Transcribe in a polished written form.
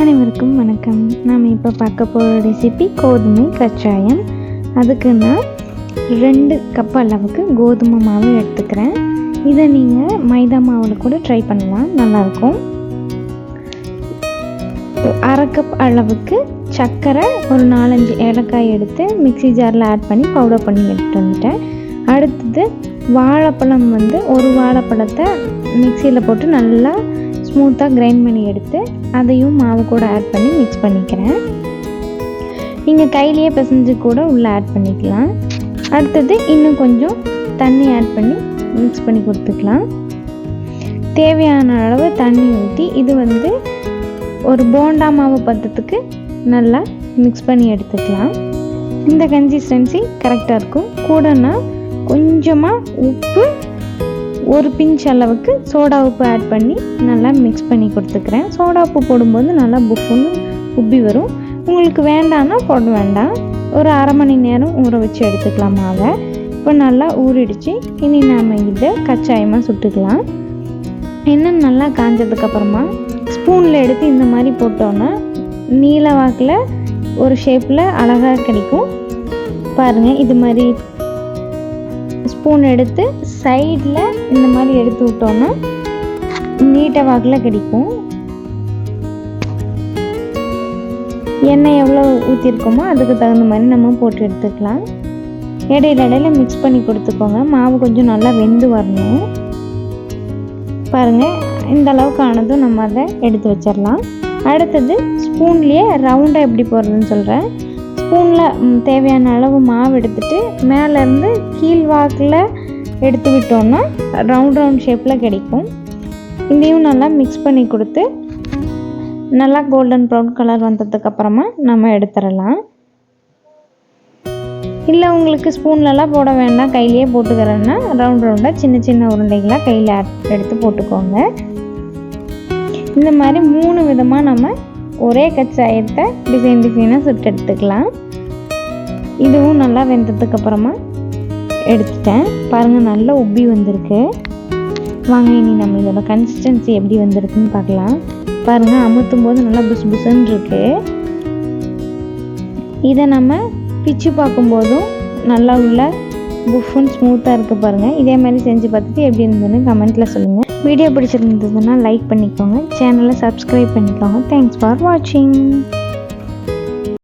அனைவருக்கும் வணக்கம். நாம் இப்போ பார்க்க போகிற ரெசிபி கோதுமை கச்சாயம். அதுக்கு நான் 2 கப் அளவுக்கு கோதுமை மாவு எடுத்துக்கிறேன். இதை நீங்கள் மைதா மாவில் கூட ட்ரை பண்ணலாம், நல்லாயிருக்கும். 1/2 கப் அளவுக்கு சர்க்கரை, ஒரு 4-5 ஏலக்காய் எடுத்து மிக்ஸி ஜாரில் ஆட் பண்ணி பவுடர் பண்ணி எடுத்துகிட்டு வந்துட்டேன். அடுத்தது வாழைப்பழம் ஒரு வாழைப்பழத்தை மிக்சியில் போட்டு நல்லா ஸ்மூத்தாக கிரைண்ட் பண்ணி எடுத்து அதையும் மாவு கூட ஆட் பண்ணி மிக்ஸ் பண்ணிக்கிறேன். நீங்கள் கையிலேயே பிசைஞ்சு கூட உள்ளே ஆட் பண்ணிக்கலாம். அடுத்தது இன்னும் கொஞ்சம் தண்ணி ஆட் பண்ணி மிக்ஸ் பண்ணி கொடுத்துக்கலாம். தேவையான அளவு தண்ணி ஊற்றி இது ஒரு போண்டா மாவு பதத்துக்கு நல்லா மிக்ஸ் பண்ணி எடுத்துக்கலாம். இந்த கன்சிஸ்டன்சி கரெக்டாக இருக்கும். கூடனா கொஞ்சமாக உப்பு, ஒரு பிஞ்ச் அளவுக்கு சோடா உப்பு ஆட் பண்ணி நல்லா மிக்ஸ் பண்ணி கொடுத்துக்கிறேன். சோடா உப்பு போடும்போது நல்லா புஃப்னு உப்பி வரும். உங்களுக்கு வேண்டாம்னா போட வேண்டாம். ஒரு 1/2 மணி நேரம் ஊற வச்சு எடுத்துக்கலாம் மாவை. இப்போ நல்லா ஊறிடுச்சு. இனி நாம் இதை கச்சாயமாக சுட்டுக்கலாம். எண்ணெய் நல்லா காஞ்சதுக்கப்புறமா ஸ்பூனில் எடுத்து இந்த மாதிரி போட்டோன்னா நீல வாக்கில் ஒரு ஷேப்பில் அழகாக கிடைக்கும். பாருங்கள், இது மாதிரி ஸ்பூன் எடுத்து சைடில் இந்த மாதிரி எடுத்து விட்டோன்னா நீட்ட வாக்கில் கிடைக்கும். எண்ணெய் எவ்வளோ ஊற்றிருக்கோமோ அதுக்கு தகுந்த மாதிரி நம்ம போட்டு எடுத்துக்கலாம். இடையில மிக்ஸ் பண்ணி கொடுத்துக்கோங்க. மாவு கொஞ்சம் நல்லா வெந்து வரணும். பாருங்கள், இந்த அளவுக்கு ஆனதும் நம்ம அதை எடுத்து வச்சிடலாம். அடுத்தது ஸ்பூன்லேயே ரவுண்டாக எப்படி போடுறதுன்னு சொல்கிறேன். ஸ்பூனில் தேவையான அளவு மாவு எடுத்துகிட்டு மேலேருந்து கீழ் வாக்கில் எடுத்து விட்டோன்னா ரவுண்ட் ஷேப்பில் கிடைக்கும். இதையும் நல்லா மிக்ஸ் பண்ணி கொடுத்து நல்லா கோல்டன் ப்ரௌன் கலர் வந்ததுக்கப்புறமா நம்ம எடுத்துடலாம். இல்லை உங்களுக்கு ஸ்பூன்லலாம் போட வேண்டாம், கையிலேயே போட்டுக்கிறேன்னா ரவுண்டாக சின்ன சின்ன உருண்டைகளாக கையில் எடுத்து போட்டுக்கோங்க. இந்த மாதிரி 3 விதமாக நம்ம ஒரே கச்சாயத்தை டிசைனாக சுட்டு எடுத்துக்கலாம். இதுவும் நல்லா வெந்ததுக்கப்புறமா எடுத்துட்டேன். பாருங்கள், நல்லா உப்பி வந்திருக்கு. வாங்க இனி நம்ம இதோட கன்சிஸ்டன்சி எப்படி வந்திருக்குன்னு பார்க்கலாம். பாருங்கள், அமுத்தும் போது நல்லா புசுன்னு இருக்கு. இதை நம்ம பிச்சு பார்க்கும்போதும் நல்லா உள்ள புஃப்னு ஸ்மூத்தாக இருக்குது. பாருங்கள், இதே மாதிரி செஞ்சு பார்த்துட்டு எப்படி இருந்ததுன்னு கமெண்ட்டில் சொல்லுங்கள். வீடியோ பிடிச்சிருந்ததுன்னா லைக் பண்ணிக்கோங்க, சேனலை சப்ஸ்கிரைப் பண்ணிக்கோங்க. தேங்க்ஸ் ஃபார் வாட்சிங்.